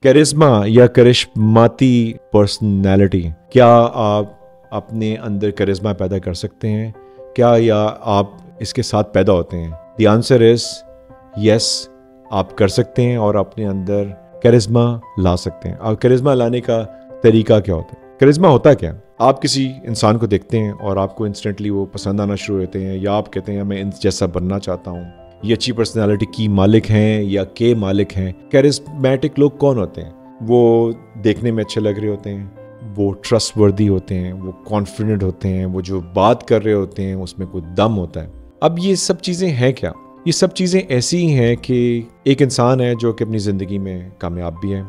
करिश्मा या करिश्माती पर्सनैलिटी, क्या आप अपने अंदर करिश्मा पैदा कर सकते हैं क्या, या आप इसके साथ पैदा होते हैं? द आंसर इज यस, आप कर सकते हैं और अपने अंदर करिश्मा ला सकते हैं। और करिश्मा लाने का तरीका क्या होता है? करिश्मा होता क्या? आप किसी इंसान को देखते हैं और आपको इंस्टेंटली वो पसंद आना शुरू होते हैं, या आप कहते हैं मैं इन जैसा बनना चाहता हूँ। ये अच्छी पर्सनालिटी की मालिक हैं या के मालिक हैं। कैरिस्मेटिक लोग कौन होते हैं? वो देखने में अच्छे लग रहे होते हैं, वो ट्रस्टवर्दी होते हैं, वो कॉन्फिडेंट होते हैं, वो जो बात कर रहे होते हैं उसमें कोई दम होता है। अब ये सब चीज़ें हैं क्या? ये सब चीज़ें ऐसी ही हैं कि एक इंसान है जो कि अपनी ज़िंदगी में कामयाब भी है,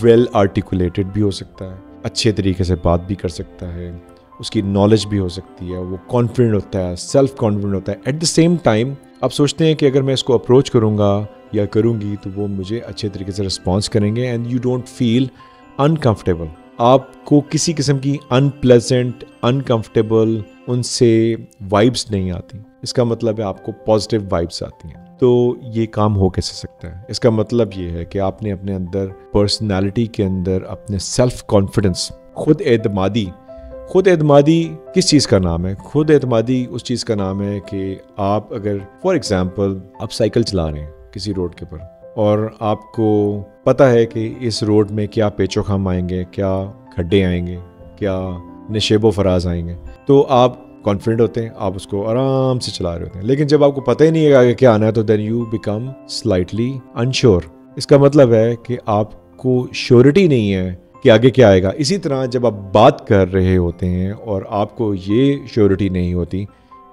वेल आर्टिकुलेटेड भी हो सकता है, अच्छे तरीके से बात भी कर सकता है, उसकी नॉलेज भी हो सकती है, वो कॉन्फिडेंट होता है, सेल्फ कॉन्फिडेंट होता है। एट द सेम टाइम आप सोचते हैं कि अगर मैं इसको अप्रोच करूँगा या करूँगी तो वो मुझे अच्छे तरीके से रिस्पॉन्स करेंगे, and you don't feel uncomfortable. आपको किसी किस्म की अनप्लेजेंट, अनकम्फर्टेबल उनसे वाइब्स नहीं आती। इसका मतलब है आपको पॉजिटिव वाइब्स आती हैं। तो ये काम हो कैसे सकता है? इसका मतलब ये है कि आपने अपने अंदर पर्सनालिटी के अंदर अपने सेल्फ कॉन्फिडेंस, खुद एतमादी किस चीज़ का नाम है? खुद एतमादी उस चीज़ का नाम है कि आप अगर फॉर एग्जांपल आप साइकिल चला रहे हैं किसी रोड के ऊपर और आपको पता है कि इस रोड में क्या पेचोखम आएंगे, क्या खड्डे आएंगे, क्या नशेबो फराज आएंगे, तो आप कॉन्फिडेंट होते हैं, आप उसको आराम से चला रहे होते हैं। लेकिन जब आपको पता ही नहीं है आगे क्या आना है तो then you become slightly unsure. इसका मतलब है कि आपको श्योरिटी नहीं है कि आगे क्या आएगा। इसी तरह जब आप बात कर रहे होते हैं और आपको ये श्योरिटी नहीं होती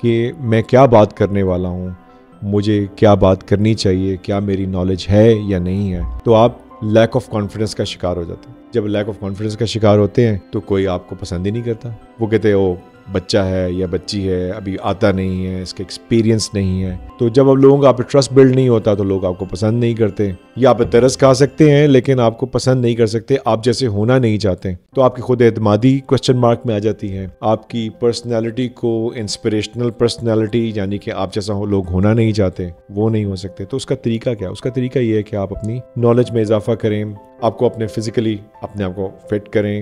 कि मैं क्या बात करने वाला हूँ, मुझे क्या बात करनी चाहिए, क्या मेरी नॉलेज है या नहीं है, तो आप लैक ऑफ कॉन्फिडेंस का शिकार हो जाते हैं। जब लैक ऑफ कॉन्फिडेंस का शिकार होते हैं तो कोई आपको पसंद ही नहीं करता। वो कहते हैं ओ बच्चा है या बच्ची है, अभी आता नहीं है, इसका एक्सपीरियंस नहीं है। तो जब अब लोगों का आप पे ट्रस्ट बिल्ड नहीं होता तो लोग आपको पसंद नहीं करते, या आप तरस खा सकते हैं लेकिन आपको पसंद नहीं कर सकते, आप जैसे होना नहीं चाहते। तो आपकी खुद एतमादी क्वेश्चन मार्क में आ जाती है। आपकी पर्सनैलिटी को इंस्पिरेशनल पर्सनैलिटी, यानी कि आप जैसा हो लोग होना नहीं चाहते, वो नहीं हो सकते। तो उसका तरीका क्या है? उसका तरीका ये है कि आप अपनी नॉलेज में इजाफा करें, आपको अपने फिजिकली अपने आप को फिट करें,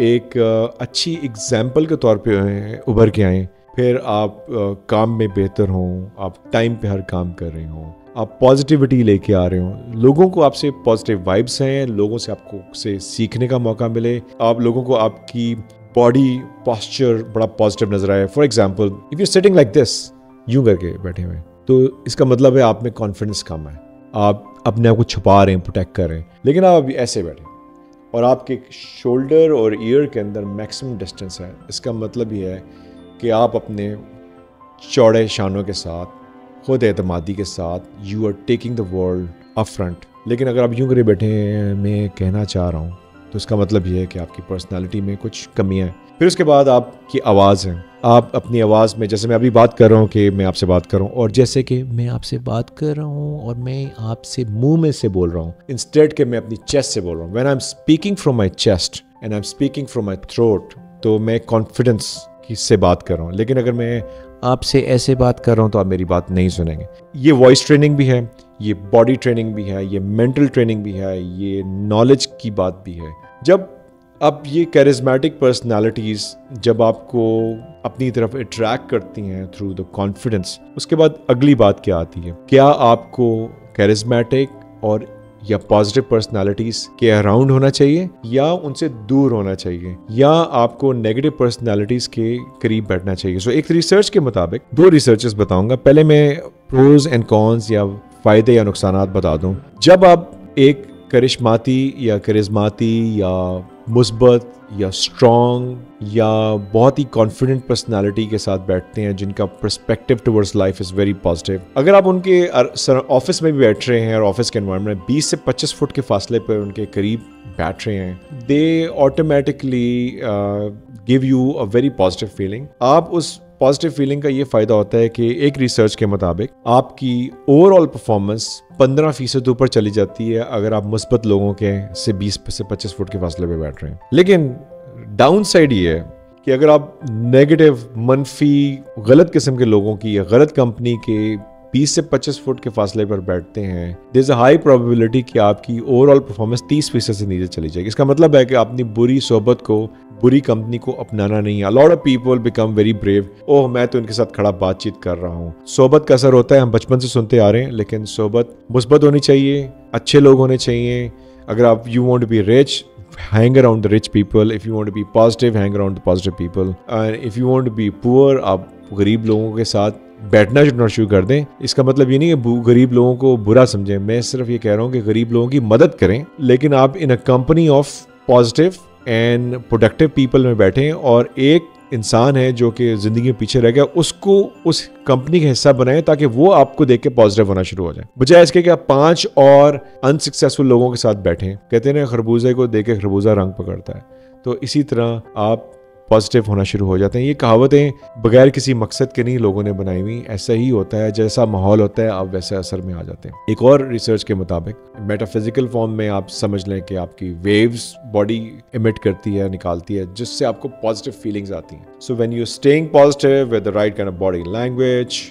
एक अच्छी एग्जाम्पल के तौर पे उभर के आएँ, फिर आप काम में बेहतर हों, आप टाइम पे हर काम कर रहे हों, आप पॉजिटिविटी लेके आ रहे हों, लोगों को आपसे पॉजिटिव वाइब्स हैं, लोगों से आपको से सीखने का मौका मिले, आप लोगों को आपकी बॉडी पोस्चर बड़ा पॉजिटिव नजर आए। For example if you sitting like this, यूं करके बैठे हुए, तो इसका मतलब है आप में कॉन्फिडेंस कम है, आप अपने आप को छुपा रहे हैं, प्रोटेक्ट कर रहे हैं। लेकिन आप अभी ऐसे बैठे और आपके शोल्डर और ईयर के अंदर मैक्सिमम डिस्टेंस है, इसका मतलब ये है कि आप अपने चौड़े शानों के साथ, खुद एतमादी के साथ you are taking the world up front. लेकिन अगर आप यूं करे बैठे हैं मैं कहना चाह रहा हूँ, तो इसका मतलब ये है कि आपकी पर्सनालिटी में कुछ कमियाँ हैं। फिर उसके बाद आपकी आवाज़ है, आप अपनी आवाज़ में, जैसे मैं अभी बात कर रहा हूँ कि मैं आपसे बात कर रहा हूँ, और जैसे कि मैं आपसे बात कर रहा हूँ और मैं आपसे मुंह में से बोल रहा हूँ इंस्टेड के मैं अपनी चेस्ट से बोल रहा हूँ। When I am speaking from my chest and I am speaking from my throat, तो मैं कॉन्फिडेंस से बात कर रहा हूँ। लेकिन अगर मैं आपसे ऐसे बात कर रहा हूँ तो आप मेरी बात नहीं सुनेंगे। ये वॉइस ट्रेनिंग भी है, ये बॉडी ट्रेनिंग भी है, ये मेंटल ट्रेनिंग भी है, ये नॉलेज की बात भी है। जब अब ये कैरिस्मेटिक पर्सनालिटीज़ जब आपको अपनी तरफ अट्रैक्ट करती हैं थ्रू द कॉन्फिडेंस, उसके बाद अगली बात क्या आती है? क्या आपको कैरिस्मेटिक और या पॉजिटिव पर्सनालिटीज़ के अराउंड होना चाहिए या उनसे दूर होना चाहिए, या आपको नेगेटिव पर्सनालिटीज़ के करीब बैठना चाहिए? सो एक रिसर्च के मुताबिक, दो रिसर्चेस बताऊंगा। पहले मैं प्रोज एंड कॉन्स या फ़ायदे या नुकसानात बता दूं। जब आप एक करिश्माती या मुस्बत या स्ट्रॉन्ग या बहुत ही कॉन्फिडेंट पर्सनालिटी के साथ बैठते हैं जिनका perspective towards life is very positive, अगर आप उनके ऑफिस में भी बैठ रहे हैं और ऑफिस के एनवायरनमेंट में 20 से 25 फुट के फासले पर उनके करीब बैठ रहे हैं, they automatically give you a very positive feeling. आप उस पॉजिटिव फीलिंग का ये फ़ायदा होता है कि एक रिसर्च के मुताबिक आपकी ओवरऑल परफॉर्मेंस 15% ऊपर चली जाती है अगर आप मुस्बत लोगों के से 20 से 25 फुट के फासले पे बैठ रहे हैं। लेकिन डाउन साइड ये है कि अगर आप नेगेटिव, मनफी, गलत किस्म के लोगों की या गलत कंपनी के 20 से 25 फुट के फासले पर बैठते हैं, there is a high probability कि आपकी ओवरऑल परफॉर्मेंस 30% से नीचे चली जाएगी। इसका मतलब है कि अपनी बुरी सोबत को, बुरी कंपनी को अपनाना नहीं है। A lot of people become very brave, oh मैं तो इनके साथ खड़ा बातचीत कर रहा हूँ। सोबत का असर होता है, हम बचपन से सुनते आ रहे हैं, लेकिन सोबत मुस्बत होनी चाहिए, अच्छे लोग होने चाहिए। अगर आप you want to be rich, hang around the rich people. If you want to be positive, hang around the positive people. And if you want to be poor, आप गरीब लोगों के साथ बैठना शुरू कर दें। इसका मतलब ये नहीं है गरीब लोगों को बुरा समझें, मैं सिर्फ ये कह रहा हूँ कि गरीब लोगों की मदद करें, लेकिन आप in a company of positive and productive people में बैठें और एक इंसान है जो कि जिंदगी में पीछे रह गया, उसको उस कंपनी का हिस्सा बनाएं ताकि वो आपको देख के पॉजिटिव होना शुरू हो जाए। बजाय इसके कि आप 5 और अनसक्सेसफुल लोगों के साथ बैठें। कहते हैं ना, खरबूजे को देख के खरबूजा रंग पकड़ता है, तो इसी तरह आप पॉजिटिव होना शुरू हो जाते हैं। ये कहावतें बगैर किसी मकसद के नहीं लोगों ने बनाई हुई, ऐसा ही होता है, जैसा माहौल होता है आप वैसे असर में आ जाते हैं। एक और रिसर्च के मुताबिक मेटाफिजिकल फॉर्म में आप समझ लें कि आपकी वेव्स बॉडी इमिट करती है, निकालती है, जिससे आपको पॉजिटिव फीलिंग्स आती हैं। So when you staying positive with the right kind of body language,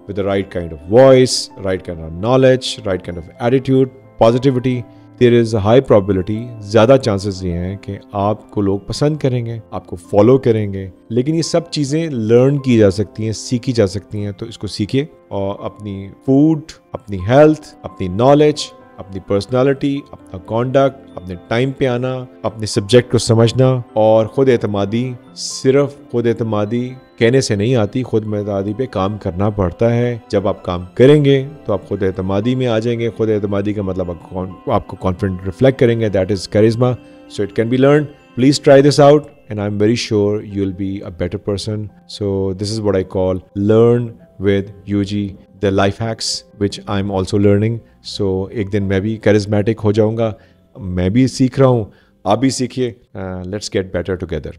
with the right kind of voice, right kind of knowledge, right kind of attitude, positivity, there is a high probability, ज़्यादा chances ये हैं कि आपको लोग पसंद करेंगे, आपको follow करेंगे। लेकिन ये सब चीज़ें लर्न की जा सकती हैं, सीखी जा सकती हैं, तो इसको सीखिए और अपनी फूड, अपनी हेल्थ, अपनी नॉलेज, अपनी पर्सनालिटी, अपना कॉन्डक्ट, अपने टाइम पे आना, अपने सब्जेक्ट को समझना और खुद एतमादी, सिर्फ खुद एतमादी कहने से नहीं आती, खुद एतमादी पे काम करना पड़ता है। जब आप काम करेंगे तो आप खुद एतमादी में आ जाएंगे। खुद एतमादी का मतलब आपको कॉन्फिडेंट रिफ्लेक्ट करेंगे, that is charisma, so it can be learn. Please try this out and I'm very sure you'll be a better person. So this is what I call learn with UG, the life hacks which I'm also learning. So एक दिन मैं भी charismatic हो जाऊंगा, मैं भी सीख रहा हूँ, आप भी सीखिए। Let's get better together.